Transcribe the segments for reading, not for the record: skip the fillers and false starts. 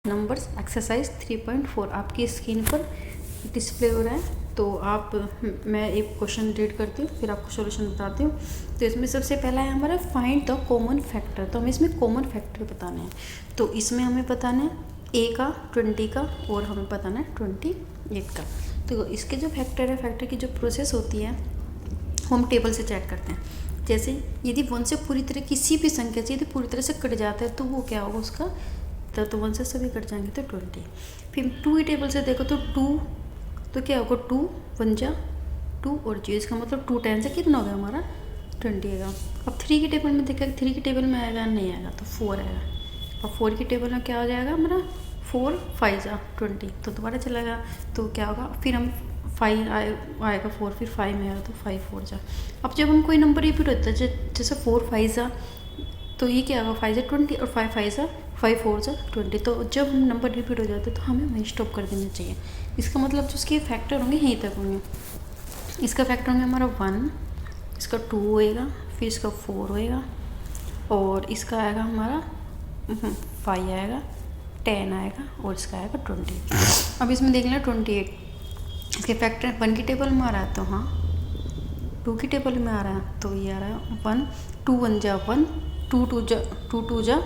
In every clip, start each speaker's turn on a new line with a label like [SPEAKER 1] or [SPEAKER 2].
[SPEAKER 1] Numbers exercise 3.4 आपकी screen पर display हो रहा है। तो आप मैं एक क्वेश्चन रीड करती हूँ, फिर आपको सॉल्यूशन बताती हूँ। तो इसमें सबसे पहला है हमारा फाइंड द कॉमन फैक्टर। तो हमें इसमें कॉमन फैक्टर बताना है। तो इसमें हमें बताना है ए का, 20 का और हमें बताना है 28 का। तो इसके जो फैक्टर है, फैक्टर की जो प्रोसेस होती है हम टेबल से चेक करते हैं। जैसे यदि 1 से पूरी तरह किसी भी संख्या से यदि पूरी तरह से कट जाता है तो वो क्या होगा उसका, तो 1 से सभी कट जाएंगे तो 20। फिर 2 की टेबल से देखो तो 2 तो क्या होगा 2 1 जा 2 और 0, इसका मतलब 2 10 से कितना हो गया हमारा 20 आएगा। अब 3 की टेबल में देखा 3 की टेबल में आएगा नहीं आएगा तो 4 आएगा। अब 4 की टेबल में क्या हो जाएगा हमारा 4 5 जा 20 तो दोबारा चलेगा तो क्या होगा, फिर हम 5 आएगा 4, फिर 5 में आएगा तो 5 4 जा। अब जब हम कोई नंबर रिपीट होता है जैसे 4 5 जा तो ये क्या होगा 5 जा 20 और 5 5 जा 5 4 जा 20। तो जब हम नंबर रिपीट हो जाते हैं तो हमें वहीं स्टॉप कर देना चाहिए। इसका मतलब जो उसके फैक्टर होंगे यहीं तक होंगे। इसका फैक्टर होंगे हमारा 1, इसका 2 होएगा, फिर इसका 4 होएगा और इसका आएगा हमारा 5 आएगा, 10 आएगा और इसका आएगा 20। अब इसमें देख लें 28, इसके फैक्टर 1 की टेबल में आ रहा है तो हाँ 2 की टेबल में आ रहा है तो ये आ रहा है 1 2 1 जा 1 2 2 जा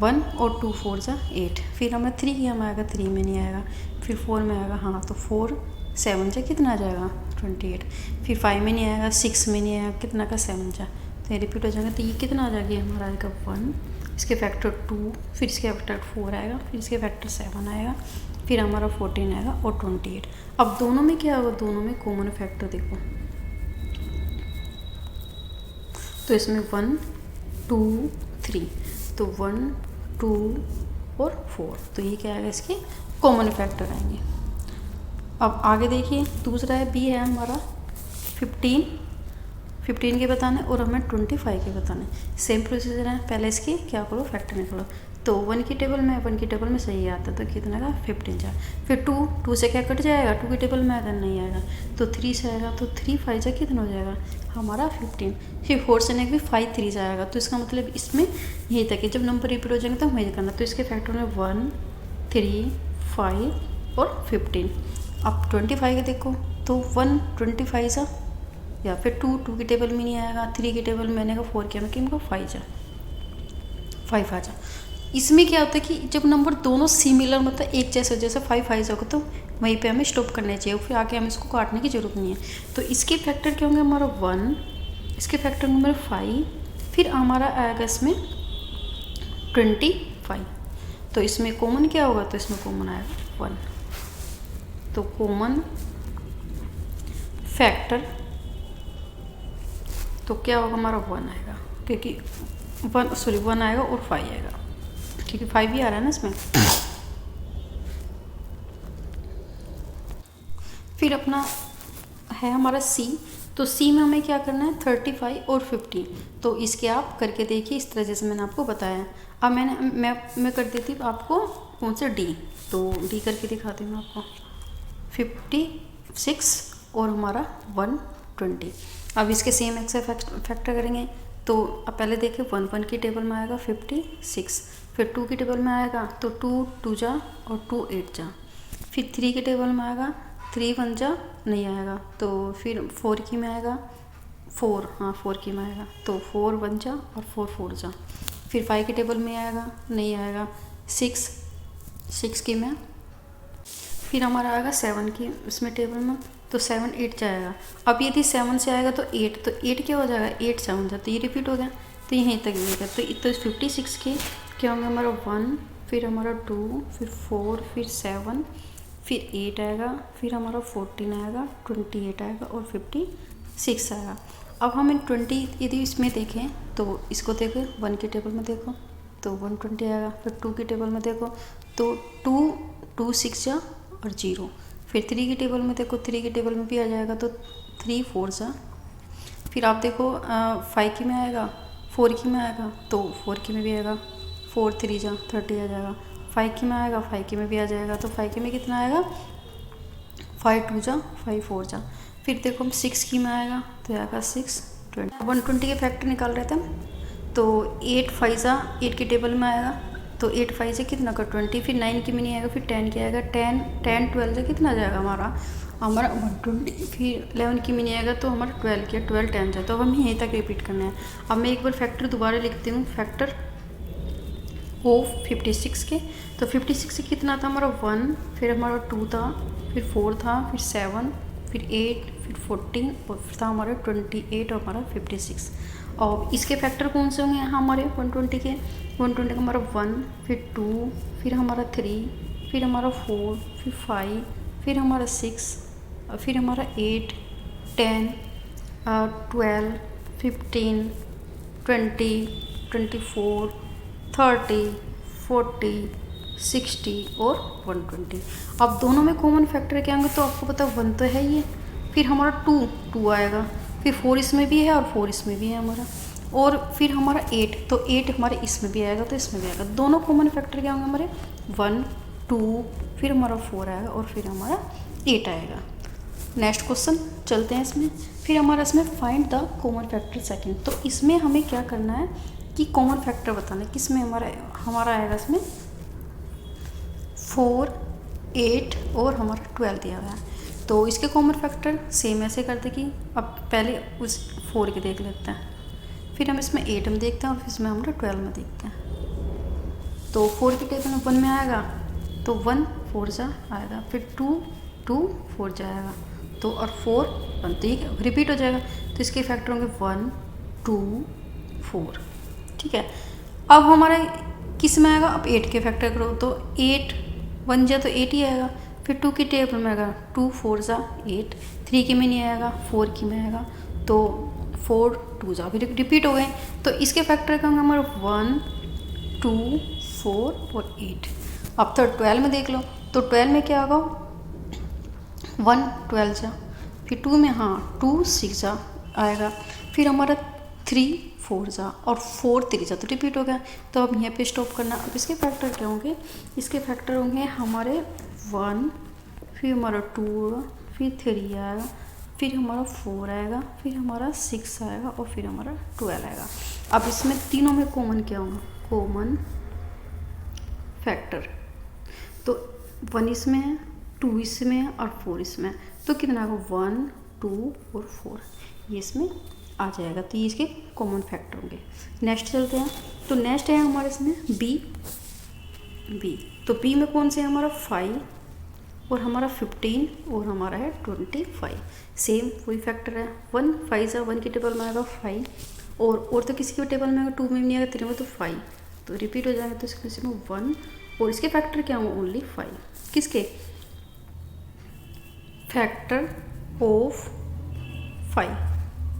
[SPEAKER 1] 1 और 2 4 जा 8। फिर हमें 3 की हम आएगा 3 में नहीं आएगा, फिर 4 में आएगा हाँ तो 4 7 जा कितना आ जाएगा 28। फिर 5 में नहीं आएगा, 6 में नहीं आएगा कितना का 7 जा, तो ये रिपीट हो जाएगा तो ये कितना आ जाएगा हमारा आएगा 1, इसके फैक्टर 2, फिर इसके फैक्टर 4 आएगा, फिर इसके फैक्टर 7 आएगा, फिर हमारा 14 आएगा और 28। अब दोनों में क्या होगा, दोनों में कॉमन फैक्टर देखो तो इसमें 1 2 3 तो 1 2 और 4 तो ये क्या आएगा इसके कॉमन फैक्टर आएंगे। अब आगे देखिए दूसरा है बी है हमारा 15 के बताने और हमें 25 के बताने। सेम प्रोसीजर है, पहले इसकी क्या करो फैक्टर निकालो। तो 1 की टेबल में सही आता है तो कितना का 15 जा, फिर 2 से क्या कट जाएगा 2 की टेबल में आएगा नहीं आएगा तो 3 से आएगा तो 3 5 जा कितना हो जाएगा हमारा 15। फिर 4 से भी 5 3 से आएगा तो इसका मतलब इसमें यही तक है, जब नंबर रिपीट हो जाएंगे तो हमें करना। तो इसके फैक्टर में 1 3 5 और 15। अब 25 के देखो तो 1 25 जा या फिर 2 की टेबल में नहीं आएगा, 3 की टेबल में मैंने का 4 किया मैं 5 आ जा। इसमें क्या होता है कि जब नंबर दोनों सिमिलर मतलब एक जैसे 5 5 होगा तो वहीं पे हमें स्टॉप करना चाहिए, फिर आके हमें इसको काटने की जरूरत नहीं है। तो इसके फैक्टर क्या होंगे हमारा 1, इसके फैक्टर नंबर 5, फिर हमारा आएगा इसमें 25। तो इसमें कॉमन क्या होगा, तो इसमें कॉमन आएगा 1। तो कॉमन फैक्टर तो क्या होगा हमारा 1 आएगा, क्योंकि 1 आएगा और 5 आएगा क्योंकि 5 भी आ रहा है ना इसमें। फिर अपना है हमारा सी, तो सी में हमें क्या करना है 35 और 50। तो इसके आप करके देखिए इस तरह जैसे मैंने आपको बताया। अब मैं कर देती हूँ आपको कौन से डी, तो डी करके दिखाती हूँ आपको 56 और हमारा 120। अब इसके सेम एक्स फैक्टर करेंगे तो अब पहले देखिए 1 की टेबल में आएगा 56, फिर 2 की टेबल में आएगा तो 2 जा और 2 8 जा, फिर 3 की टेबल में आएगा 3 1 जा नहीं आएगा तो फिर 4 की में आएगा 4 हाँ 4 की में आएगा तो 4 1 जा और 4 4 जा, फिर 5 की टेबल में आएगा नहीं आएगा 6 की में, फिर हमारा आएगा 7 की इसमें टेबल में तो 7 8 जाएगा। अब यदि 7 से आएगा तो 8, तो 8 क्या हो जाएगा 8 7 जा, तो ये रिपीट हो गया तो यहीं तक मिलेगा। तो 56 के क्या होंगे हमारा 1, फिर हमारा 2, फिर 4, फिर 7, फिर 8 आएगा, फिर हमारा 14 आएगा, 28 आएगा और 56 आएगा। अब हम इन 20 यदि इसमें देखें तो इसको देखो 1 की टेबल में देखो तो 120 आएगा, फिर 2 की टेबल में देखो तो 2 6 जा और 0, फिर 3 की टेबल में देखो 3 की टेबल में भी आ जाएगा तो 3 4 जा, फिर आप देखो 5 की में आएगा 4 की में आएगा तो 4 की में भी आएगा 4 3 जा 30 आ जाएगा, 5 की में आएगा 5 की में भी आ जाएगा तो 5 की में कितना आएगा 5 2 जा 5 4 जा, फिर देखो हम 6 की में आएगा तो आएगा 6 20। 120 के फैक्टर निकाल रहे थे हम तो 8 5 जा 8 की टेबल में आएगा तो 8 5 से कितना का 20, फिर 9 की में नहीं आएगा, फिर 10 क्या आएगा 10 12 से कितना जाएगा हमारा 120, फिर 11 की में नहीं आएगा तो हमारा 12 किया 12 10 जाए। तो अब हमें यहीं तक रिपीट करना है। अब मैं एक बार फैक्टर दोबारा लिखती हूँ, फैक्टर ऑफ 56 के। तो 56 से कितना था हमारा 1, फिर हमारा 2 था, फिर 4 था, फिर 7, फिर 8, फिर 14 और फिर था हमारा 28 और हमारा 56। और इसके फैक्टर कौन से होंगे यहाँ हमारे 120 के? 120 का हमारा 1, फिर 2, फिर हमारा 3, फिर हमारा 4, फिर 5, फिर हमारा 6, फिर हमारा 8, 10, 12, 15, 20, 24, 30, 40, 60 और 120। अब दोनों में कॉमन फैक्टर क्या होंगे? तो आपको पता 1 तो है ये, फिर हमारा 2 आएगा, फिर 4 इसमें भी है और 4 इसमें भी है हमारा, और फिर हमारा 8, तो 8 हमारे इसमें भी आएगा तो इसमें भी आएगा। दोनों कॉमन फैक्टर क्या होंगे हमारे 1, 2, फिर हमारा 4 आएगा और फिर हमारा 8 आएगा। नेक्स्ट क्वेश्चन चलते हैं इसमें। फिर हमारा इसमें find the common factor second. तो इसमें हमें क्या करना है कि कॉमन फैक्टर बताना है किसमें हमारा आएगा इसमें 4, 8 और हमारा 12 दिया हुआ है। तो इसके कॉमन फैक्टर सेम ऐसे करते कि अब पहले उस 4 के देख लेते हैं, फिर हम इसमें 8 में देखते हैं और फिर इसमें हमारा 12 में देखते हैं। तो 4 के टेबल में 1 में आएगा तो 1 4 जा आएगा, फिर 2 4 जाएगा, तो और 4 1, तो ये रिपीट हो जाएगा। तो इसके फैक्टर होंगे 1 2 4। ठीक है, अब हमारा किस में आएगा? अब 8 के फैक्टर करो तो 8 1 जा तो 8 ही आएगा, फिर 2 की टेबल में आएगा 2 4 जा 8, 3 की में नहीं आएगा 4 की में आएगा, तो 4 2 जा, फिर रिपीट हो गए। तो इसके फैक्टर का होंगे हमारा 1 2 4 और 8। अब तो 12 में देख लो, तो 12 में क्या होगा 1 12 जा, फिर 2 में 2 6 जा आएगा, फिर हमारा 3 4 जा और 4 3 जा, तो रिपीट हो गया। तो अब यहाँ पे स्टॉप करना। अब इसके फैक्टर क्या होंगे? इसके फैक्टर होंगे हमारे 1, फिर हमारा 2 होगा, फिर 3 आएगा, फिर हमारा 4 आएगा, फिर हमारा 6 आएगा और फिर हमारा 12 आएगा। अब इसमें तीनों में कॉमन क्या होगा? कॉमन फैक्टर तो 1 इसमें है, 2 इसमें है और 4 इसमें है, तो कितना होगा 1 2 और 4 ये इसमें आ जाएगा। तो ये इसके कॉमन फैक्टर होंगे। नेक्स्ट चलते हैं। तो नेक्स्ट है हमारे इसमें बी। तो बी में कौन से है हमारा 5 और हमारा 15 और हमारा है 25। सेम वही फैक्टर है, 1 5 जा 1 की टेबल में आएगा 5 और तो किसी की टेबल में आएगा 2 में नहीं आएगा 3 में, तो 5 तो रिपीट हो जाएगा। तो इसमें 1 और इसके फैक्टर क्या होंगे? ओनली 5। किसके? Factor of 5।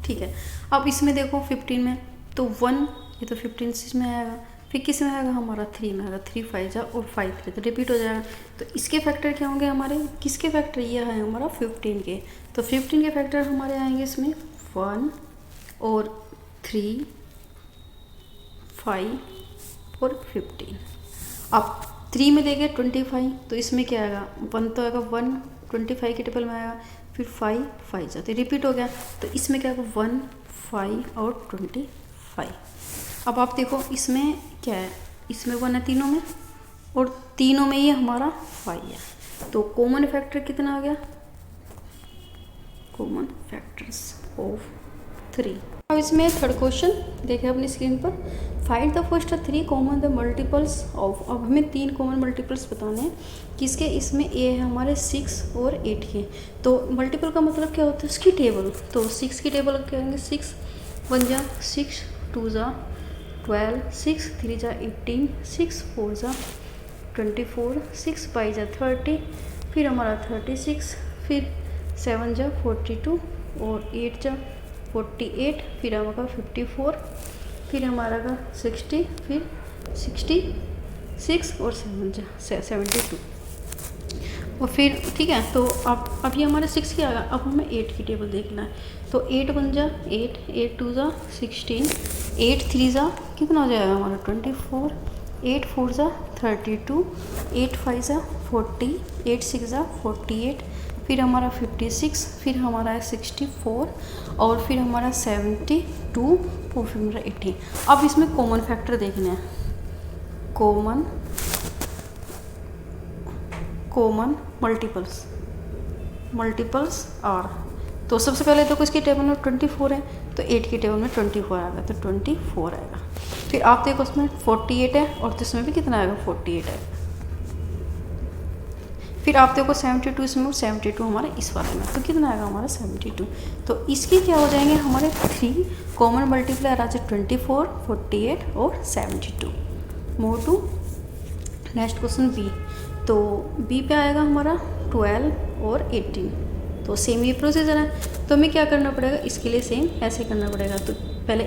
[SPEAKER 1] ठीक है, अब इसमें देखो 15 में तो 1 ये तो 15 में आएगा, फिर किस में आएगा हमारा 3 में आएगा, 3 5 जा और 5 3, तो रिपीट हो जाएगा। तो इसके फैक्टर क्या होंगे हमारे? किसके फैक्टर? ये है हमारा 15 के। तो 15 के फैक्टर हमारे आएंगे इसमें 1 और 3 5 और 15। अब 3 में देंगे 25, तो इसमें क्या आएगा? 1 तो आएगा 1 25 के टेबल में आएगा, फिर 5 5 जाते रिपीट हो गया। तो इसमें क्या होगा 1 5 और 25। अब आप देखो इसमें क्या है? इसमें 1 है तीनों में और तीनों में ये हमारा 5 है। तो कॉमन फैक्टर कितना आ गया? Common factors of 3। अब इसमें थर्ड क्वेश्चन देखें अपनी स्क्रीन पर। Find the first 3 common the multiples of. अब हमें 3 कॉमन मल्टीपल्स बताने हैं किसके? इसमें ए है हमारे 6 और 8 के। तो मल्टीपल का मतलब क्या होता है? उसकी टेबल। तो 6 की टेबल क्या होंगे? 6 1 जा 6 2 जा 12 6 3 जा 18 6 4 जा 24 6 5 जा 30, फिर हमारा 36, फिर 7 जा 42 और 8 जा 48, फिर हमारा 54, फिर हमारा का 60, फिर 66 और 7 जा 72 और फिर ठीक है। तो अब ये हमारा 6 की आ गया। अब हमें 8 की टेबल देखना है। तो 8 1 जा 8 8 2 जा 16 8 3 जा कितना हो जाएगा हमारा 24 8 4 जा 32 8 5 जा 40 8 6 जा 48, फिर हमारा 56, फिर हमारा है 64 और फिर हमारा 72 और फिर हमारा 80। अब इसमें कॉमन फैक्टर देखना है। Common multiples are. तो सबसे पहले देखो इसकी टेबल में 24 है, तो 8 की टेबल में 24 आएगा, तो 24 आएगा। फिर आप देखो उसमें 48 है और तो इसमें भी कितना आएगा, 48 है। फिर आप देखो 72 इसमें और 72 हमारे इस वाले में, तो कितना आएगा हमारा 72। तो इसकी क्या हो जाएंगे हमारे 3 कॉमन मल्टीप्लायर आ जाए 24, 48 और 72। Move to next question B. तो बी पे आएगा हमारा 12 और 18। तो सेम ये प्रोसीजर है, तो हमें क्या करना पड़ेगा, इसके लिए सेम ऐसे करना पड़ेगा। तो पहले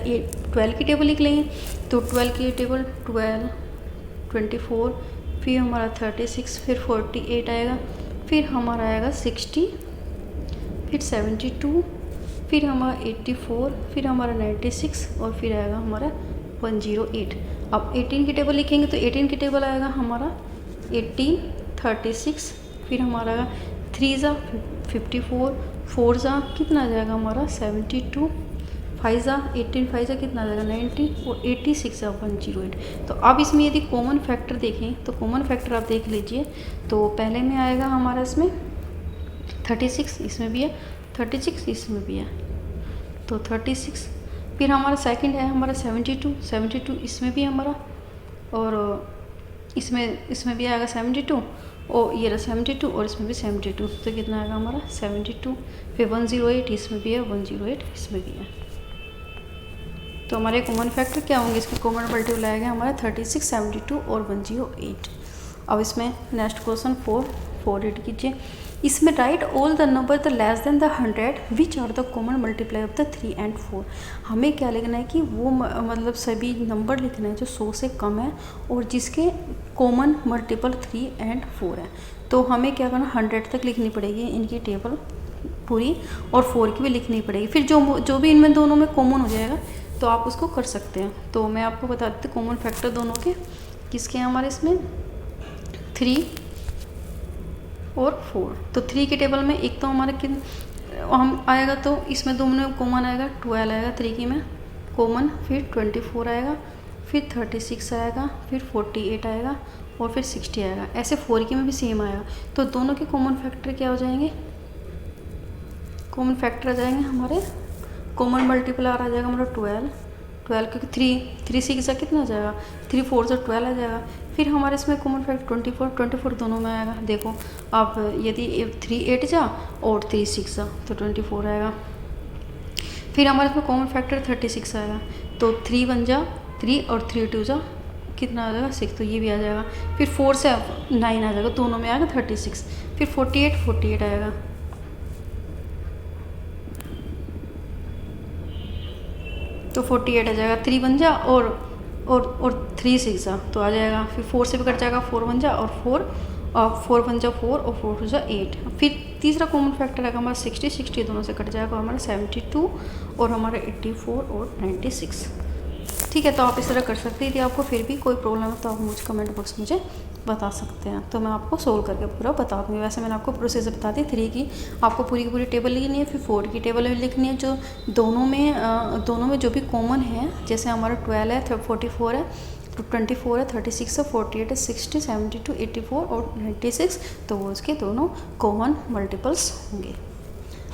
[SPEAKER 1] 12 की टेबल लिख लेंगे, तो 12 की टेबल 12, 24, फिर हमारा 36, फिर 48 आएगा, फिर हमारा आएगा 60, फिर 72, फिर हमारा 84, फिर हमारा 96 और फिर आएगा हमारा 108। अब 18 की टेबल लिखेंगे, तो 18 की टेबल आएगा हमारा 18, 36, फिर हमारा आएगा 3 ज़ा 54, 4 ज़ा कितना आ जाएगा हमारा 72, 5 ज़ा 18, 5 ज़ा कितना आ जाएगा 90 और 86 ज़ा 108। तो अब इसमें यदि कॉमन फैक्टर देखें, तो कॉमन फैक्टर आप देख लीजिए। तो पहले में आएगा हमारा इसमें 36, इसमें भी है 36, इसमें भी है, तो 36। फिर हमारा सेकंड है हमारा 72 इसमें भी हमारा, और इसमें भी आएगा 72, और ये रहा 72 और इसमें भी 72, तो कितना आएगा हमारा 72। फिर 108 इसमें भी है, 108 इसमें भी है। तो हमारे कॉमन फैक्टर क्या होंगे, इसके कॉमन मल्टीपल आएगा हमारा 36, 72 और 108। अब इसमें नेक्स्ट क्वेश्चन 4 रीड कीजिए। इसमें write all the number the less than the 100 which are the common multiply of the 3 and 4। हमें क्या लिखना है कि वो मतलब सभी नंबर लिखना है जो 100 से कम है और जिसके कॉमन मल्टीपल 3 and 4 है। तो हमें क्या करना, 100 तक लिखनी पड़ेगी इनकी टेबल पूरी, और 4 की भी लिखनी पड़ेगी। फिर जो भी इनमें दोनों में कॉमन हो जाएगा तो आप उसको कर सकते हैं। तो मैं आपको बता देती हूँ कॉमन फैक्टर दोनों के किसके हैं हमारे इसमें 3 और 4। तो 3 की टेबल में एक तो हमारे हम आएगा, तो इसमें दोनों में कॉमन आएगा 12 आएगा 3 की में कॉमन, फिर 24 आएगा, फिर 36 आएगा, फिर 48 आएगा और फिर 60 आएगा। ऐसे 4 की में भी सेम आएगा। तो दोनों के कॉमन फैक्टर क्या हो जाएंगे, कॉमन फैक्टर आ जाएंगे हमारे, कॉमन मल्टीप्लायर आ जाएगा हमारा 12 क्योंकि 3 6 कितना आ जाएगा, 3 4 से 12 आ जाएगा। फिर हमारे इसमें कॉमन फैक्टर 24 दोनों में आएगा। देखो आप यदि 3 8 जा और 3 6 जा तो 24 आएगा। फिर हमारे इसमें कॉमन फैक्टर 36 आएगा, तो 3 1 जा 3 और 3 2 जा कितना आ जाएगा 6, तो ये भी आ जाएगा। फिर 4 से 9 आ जाएगा, दोनों में आएगा 36। फिर 48 आएगा, तो 48 आ जाएगा। 3 1 जा और 3 6 जा तो आ जाएगा। फिर 4 से भी कट जाएगा, 4 1 जा और 4 1 जा 4 और 4 2 जा 8। फिर तीसरा कॉमन फैक्टर आएगा हमारा 60 दोनों से कट जाएगा हमारा 72 और हमारा 84 और 96। ठीक है, तो आप इस तरह कर सकते हैं। यदि आपको फिर भी कोई प्रॉब्लम है तो आप मुझे कमेंट बॉक्स मुझे बता सकते हैं, तो मैं आपको सोल्व करके पूरा बता दूँगी। वैसे मैंने आपको प्रोसेस बता दी। 3 की आपको पूरी की पूरी टेबल लिखनी है, फिर 4 की टेबल भी लिखनी है जो दोनों में जो भी कॉमन है। जैसे हमारा 12 है, 44 है, 24 है, 36 है, 48 है, 60, 72, 84 और 96, तो वो उसके दोनों कॉमन मल्टीपल्स होंगे।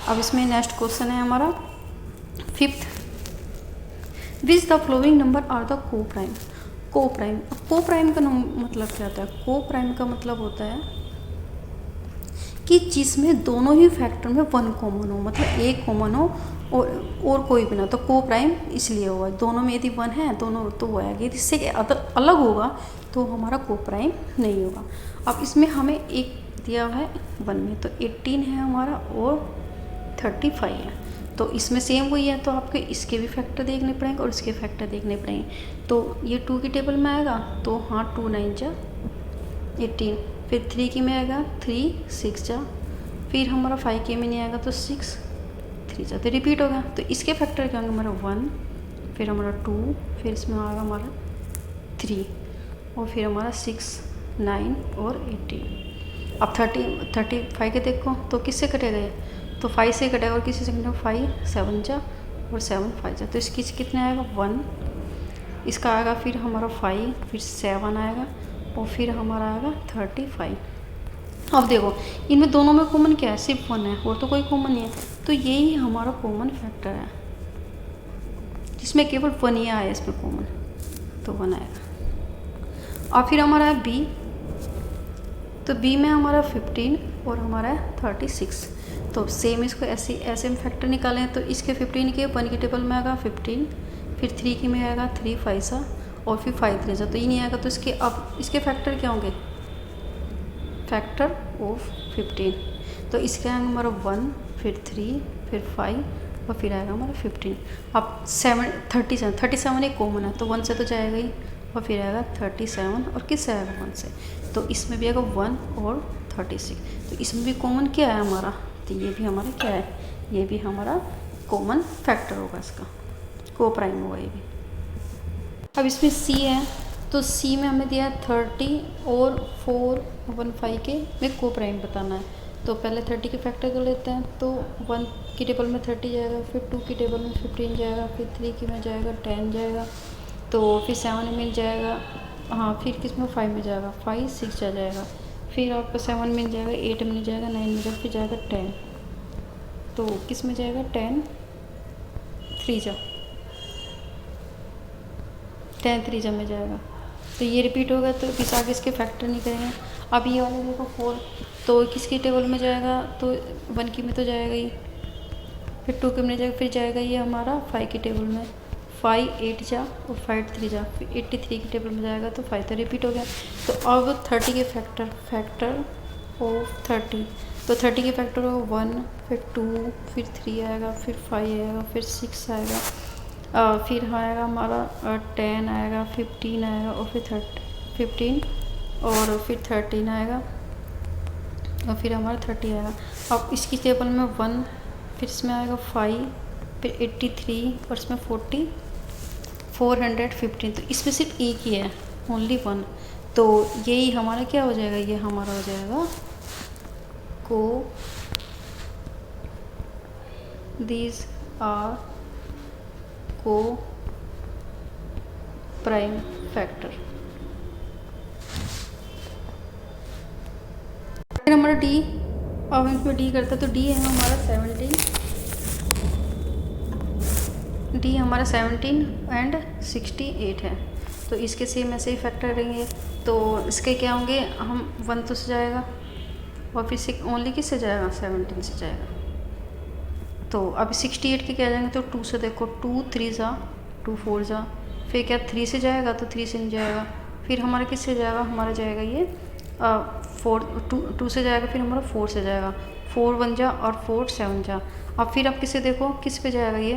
[SPEAKER 1] अब इसमें नेक्स्ट क्वेश्चन है हमारा 5th। Which the following number are the coprime. Coprime का मतलब क्या होता है, को प्राइम का मतलब होता है कि जिसमें दोनों ही फैक्टर में 1 कॉमन हो, मतलब एक कॉमन हो और कोई भी ना, तो को प्राइम इसलिए होगा। दोनों में यदि 1 है दोनों तो वो आएगा, यदि इससे अलग होगा तो हमारा को प्राइम नहीं होगा। अब इसमें हमें एक दिया है 1 में, तो 18 है हमारा और 35 है, तो इसमें सेम वही है। तो आपके इसके भी फैक्टर देखने पड़ेंगे और इसके फैक्टर देखने पड़ेंगे। तो ये 2 की टेबल में आएगा, तो हाँ 2 9 जा 18। फिर 3 की में आएगा 3 6 जा, फिर हमारा 5 के में नहीं आएगा तो 6 3 जा, तो रिपीट हो गया। तो इसके फैक्टर क्या होंगे हमारा 1, फिर हमारा 2, फिर इसमें आएगा हमारा 3 और फिर हमारा 6 9 और 18। अब 35 के देखो तो किससे कटेगा ये, तो 5 से कटेगा और किसी से कटेगा 5 7 जा और 7 5 जा, तो इसकी कितने आएगा 1 इसका आएगा फिर हमारा 5, फिर 7 आएगा और फिर हमारा आएगा 35। अब देखो इनमें दोनों में कॉमन क्या है, सिर्फ 1 है और तो कोई कॉमन नहीं है, तो यही हमारा कॉमन फैक्टर है जिसमें केवल 1 ही आया इसमें कॉमन, तो 1 आएगा। और फिर हमारा है बी, तो बी में हमारा 15 और हमारा है 36। तो सेम इसको ऐसे हम फैक्टर निकालें, तो इसके 15 के 1 की टेबल में आएगा 15, फिर 3 की में आएगा 3 5 सा और फिर 5 3 सा, तो ये नहीं आएगा। तो इसके अब इसके फैक्टर क्या होंगे, फैक्टर ऑफ 15, तो इसके आएंगे हमारा 1, फिर 3, फिर 5 और फिर आएगा हमारा 15। अब 37 एक कॉमन है, तो 1 से तो जाएगा ही और फिर आएगा 37 और किससे आएगा 1 से, तो इसमें भी आएगा 1 और 36, तो इसमें भी कॉमन क्या है हमारा, तो ये भी हमारा क्या है, ये भी हमारा कॉमन फैक्टर होगा, इसका को प्राइम होगा ये भी। अब इसमें सी है, तो सी में हमें दिया है 30 और 415 के में को प्राइम बताना है। तो पहले 30 के फैक्टर कर लेते हैं, तो 1 की टेबल में 30 जाएगा, फिर 2 की टेबल में 15 जाएगा, फिर 3 की में जाएगा 10 जाएगा, तो फिर 7 में मिल जाएगा, हाँ फिर किस में 5 में जाएगा 5 6 जाएगा, फिर आपको 7 मिल जाएगा, 8 मिल जाएगा, 9 मिल जाएगा, फिर जाएगा 10, तो किस में जाएगा 10 3 में जाएगा, तो ये रिपीट होगा, तो इस आगे इसके फैक्टर नहीं करेंगे। अब ये वाले देखो 4, तो किसकी टेबल में जाएगा, तो 1 की में तो जाएगा ही, फिर 2 की में जाएगा, फिर जाएगा ये हमारा 5 की टेबल में, 5 8 जा और 5 3 जा, फिर 83 की टेबल में जाएगा, तो 5 तो रिपीट हो गया। तो अब 30 के फैक्टर ऑफ 30, तो 30 के फैक्टर हो 1, फिर 2, फिर 3 आएगा, फिर 5 आएगा, फिर 6 आएगा, फिर आएगा हमारा 10 आएगा, 15 आएगा और फिर 15 और फिर 13 आएगा और फिर हमारा 30 आएगा। अब इसकी टेबल में 1, फिर इसमें आएगा 5, फिर 83 और इसमें 415, तो इसमें सिर्फ एक ही है, ओनली 1, तो यही हमारा क्या हो जाएगा, ये हमारा हो जाएगा को दीज आर को प्राइम फैक्टर। फिर हमारा डी, अब हम इसमें डी करते हैं, तो डी है हमारा 17, डी हमारा 17 एंड 68 है, तो इसके सेम ऐसे ही फैक्टर रहेंगे। तो इसके क्या होंगे, हम 1 तो से जाएगा और फिर ओनली किससे जाएगा 17 से जाएगा, तो अभी 68 के क्या जाएंगे, तो 2 से देखो 2 3 जा 2 4 जा, फिर क्या 3 से जाएगा, तो 3 से नहीं जाएगा, फिर हमारा किससे जाएगा, हमारा जाएगा ये 2 से जाएगा, फिर हमारा 4 से जाएगा, 4 1 जा और 4 7 जा। अब फिर आप किससे देखो किस पे जाएगा, ये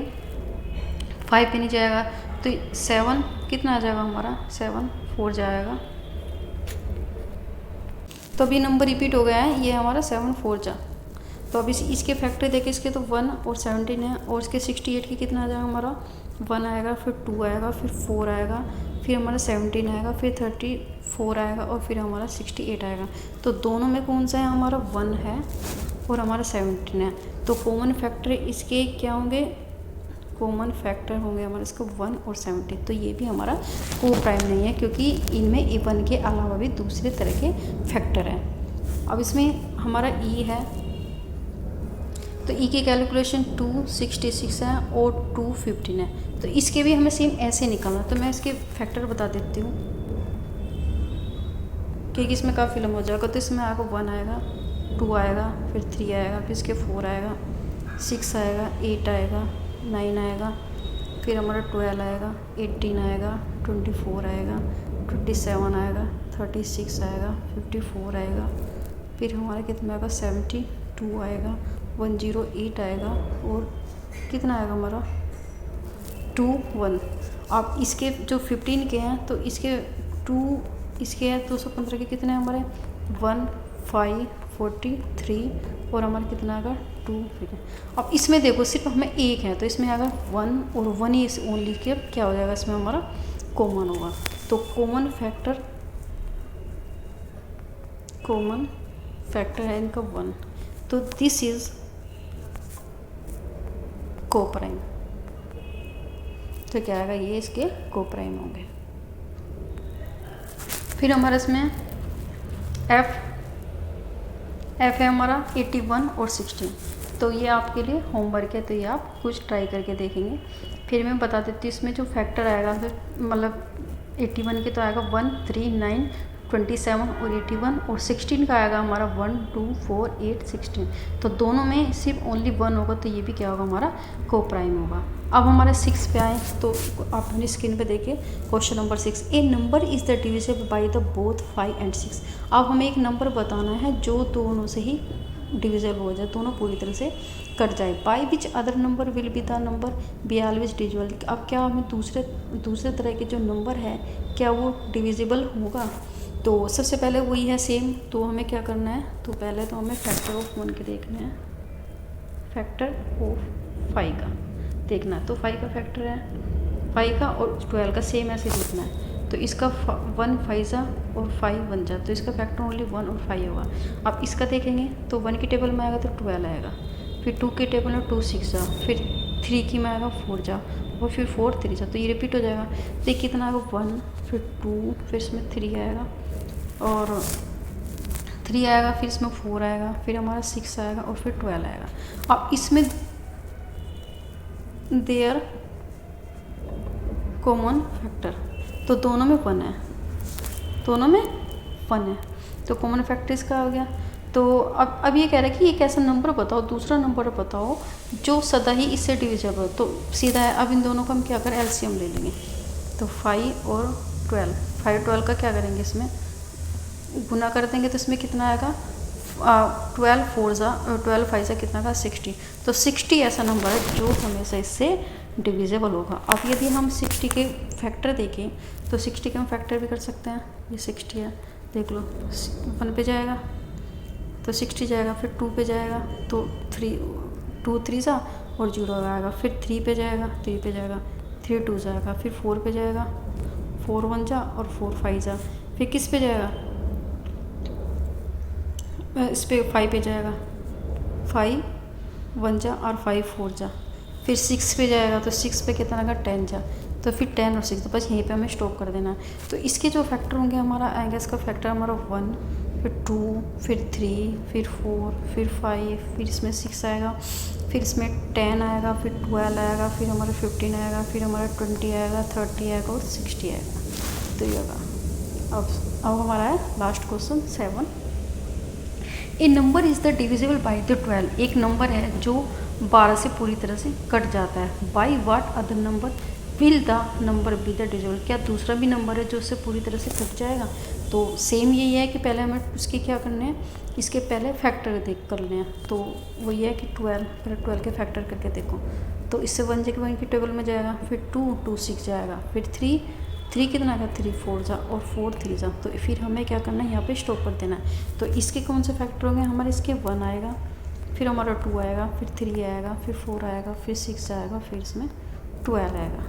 [SPEAKER 1] 5 पे नहीं जाएगा, तो 7 कितना आ जाएगा हमारा 7 4 जाएगा, तो अभी नंबर रिपीट हो गया है, ये हमारा 7 4 जा। तो अब इसके फैक्टर देखें, इसके तो 1 और 17 है, और इसके 68 की कितना आ जाएगा हमारा 1 आएगा, फिर 2 आएगा, फिर 4 आएगा, फिर हमारा 17 आएगा, फिर 34 आएगा और फिर हमारा 68 आएगा। तो दोनों में कौन सा है, हमारा 1 है और हमारा 17 है, तो कॉमन फैक्टर इसके क्या होंगे, कॉमन फैक्टर होंगे हमारे इसको 1 और 17, तो ये भी हमारा को प्राइम नहीं है, क्योंकि इनमें 1 के अलावा भी दूसरे तरह के फैक्टर हैं। अब इसमें हमारा ई है, तो ई की कैलकुलेशन 266 है और 215 है, तो इसके भी हमें सेम ऐसे निकालना, तो मैं इसके फैक्टर बता देती हूँ क्योंकि इसमें काफ़ी लंबा हो जाएगा। तो इसमें आएगा 1 आएगा, 2 आएगा, फिर 3 आएगा, फिर इसके 4 आएगा, 6 आएगा, 8 आएगा, 9 आएगा, फिर हमारा 12 आएगा, 18 आएगा, 24 आएगा, 27 आएगा, 36 आएगा, 54 आएगा, फिर हमारा कितना आएगा 72 आएगा, 108 आएगा और कितना आएगा हमारा 21। अब इसके जो 15 के हैं, तो इसके 2 इसके हैं 215 के कितने हमारे 1 5 43 और हमारा कितना आएगा 2 फिर। अब इसमें देखो सिर्फ हमें एक है, तो इसमें अगर 1 और 1 ही ओनली के क्या हो जाएगा, इसमें हमारा कॉमन होगा। तो कॉमन फैक्टर है इनका 1, तो दिस इज को प्राइम। तो क्या आएगा, ये इसके कोप्राइम होंगे। फिर हमारा इसमें एफ है हमारा 81 और 16। तो ये आपके लिए होमवर्क है, तो ये आप कुछ ट्राई करके देखेंगे। फिर मैं बता देती हूँ इसमें जो फैक्टर आएगा, फिर मतलब 81 के तो आएगा 1, 3, 9, 27 और 81, और 16 का आएगा हमारा 1, 2, 4, 8, 16। तो दोनों में सिर्फ ओनली 1 होगा, तो ये भी क्या होगा, हमारा कोप्राइम होगा। अब हमारे 6 पे आए, तो आप अपनी स्क्रीन पे देखिए question number 6। A number is the divisible by the both 5 and 6। अब हमें एक नंबर बताना है जो दोनों से ही डिविजिबल हो जाए, दोनों पूरी तरह से कट जाए। By which other number will be the number be always divisible. अब क्या हमें दूसरे तरह के जो नंबर है क्या वो डिविजिबल होगा? तो सबसे पहले वही है सेम, तो हमें क्या करना है, तो पहले तो हमें फैक्टर ऑफ 1 के देखना है, फैक्टर ऑफ 5 का देखना है। तो 5 का फैक्टर है 5 का, और 12 का सेम ऐसे देखना है। तो इसका 1 5 जा और 5 1 जा, तो इसका फैक्टर ओनली 1 और 5 होगा। अब इसका देखेंगे तो 1 की टेबल में आएगा तो 12 आएगा, फिर 2 की टेबल में 2 6 जा, फिर 3 की में आएगा 4 जा, और फिर 4 3 जा, तो ये रिपीट हो जाएगा। तो ये कितना आएगा 1, फिर 2, फिर इसमें 3 आएगा, और 3 आएगा, फिर इसमें 4 आएगा, फिर हमारा 6 आएगा, और फिर 12 आएगा। अब इसमें देयर कॉमन फैक्टर, तो दोनों में 1 है, दोनों में 1 है, तो कॉमन फैक्टर इसका हो गया। तो अब ये कह रहा है कि एक ऐसा नंबर बताओ, दूसरा नंबर बताओ जो सदा ही इससे डिविजिबल हो। तो सीधा है, अब इन दोनों का हम क्या करें, एलसीएम ले लेंगे। तो 5 और 12, 5 12 का क्या करेंगे, इसमें गुना कर देंगे, तो इसमें कितना आएगा 12 4 जा 12 5 जा कितना का 60। तो 60 ऐसा नंबर है जो हमेशा इससे डिविजिबल होगा। अब यदि हम 60 के फैक्टर देखें तो 60 के हम फैक्टर भी कर सकते हैं। ये 60 है, देख लो 1 पे जाएगा तो 60 जाएगा, फिर 2 पे जाएगा तो 2 3 जा और 0 आएगा, फिर 3 पे जाएगा 3 पे जाएगा, 3 2 जाएगा, फिर 4 पे जाएगा 4 1 जा और 4 5 जा, फिर किस पे जाएगा, इस पे 5 पे जाएगा, 5 1 जा और 5 4 जा, फिर 6 पे जाएगा तो 6 पे कितना आएगा 10 जा, तो फिर 10 और 6, तो बस यहीं पे हमें स्टॉप कर देना है। तो इसके जो फैक्टर होंगे हमारा आएगा, इसका फैक्टर हमारा 1, फिर 2, फिर 3, फिर 4, फिर 5, फिर इसमें 6 आएगा, फिर इसमें 10 आएगा, फिर 12 आएगा, फिर हमारा 15 आएगा, फिर हमारा 20 आएगा, 30 आएगा और 60 आएगा। तो ये होगा। अब हमारा है last question 7। A number is the divisible by the 12। एक नंबर है जो 12 से पूरी तरह से कट जाता है। By what other number will the number be the divisible. क्या दूसरा भी नंबर है जो उससे पूरी तरह से कट जाएगा? तो सेम यही है कि पहले हमें उसके क्या करने हैं, इसके पहले फैक्टर देख कर लें। तो वही है कि 12, पहले 12 के फैक्टर करके देखो, तो इससे 1 जगह 1 की टेबल में जाएगा, फिर 2 6 जाएगा, फिर 3 कितना आएगा 3 4 जा और 4 3 जा, तो फिर हमें क्या करना है, यहाँ पे स्टॉप कर देना है। तो इसके कौन से फैक्टर होंगे हमारे, इसके 1 आएगा, फिर हमारा 2 आएगा, फिर 3 आएगा, फिर 4 आएगा, फिर 6 आएगा, फिर इसमें 12 आएगा।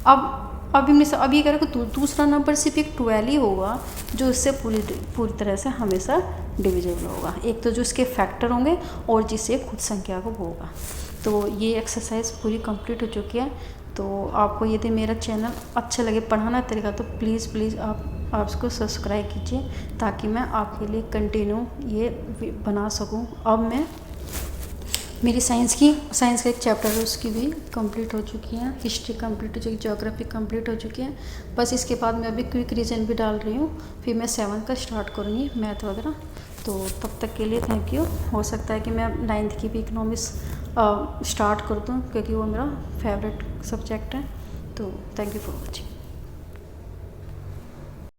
[SPEAKER 1] अब ये कह रहा है कि दूसरा नंबर सिर्फ एक 12 ही होगा जो इससे पूरी तरह से हमेशा डिविजिबल होगा। एक तो जो इसके फैक्टर होंगे और जिससे खुद संख्या को होगा। तो ये एक्सरसाइज पूरी कंप्लीट हो चुकी है। तो आपको यदि मेरा चैनल अच्छा लगे पढ़ाना तरीका, तो प्लीज़ आप इसको सब्सक्राइब कीजिए ताकि मैं आपके लिए कंटिन्यू ये बना सकूं। अब मैं मेरी साइंस का एक चैप्टर है उसकी भी कंप्लीट हो चुकी है, हिस्ट्री कंप्लीट हो चुकी है, ज्योग्राफी कंप्लीट हो चुकी है। बस इसके बाद मैं अभी क्विक रीजन भी डाल रही हूँ, फिर मैं 7 का स्टार्ट करूँगी मैथ वगैरह। तो तब तक के लिए थैंक यू। हो सकता है कि मैं 9th की भी इकोनॉमिक्स स्टार्ट कर दूँ क्योंकि वो मेरा फेवरेट सब्जेक्ट है। तो थैंक यू फॉर वॉचिंग।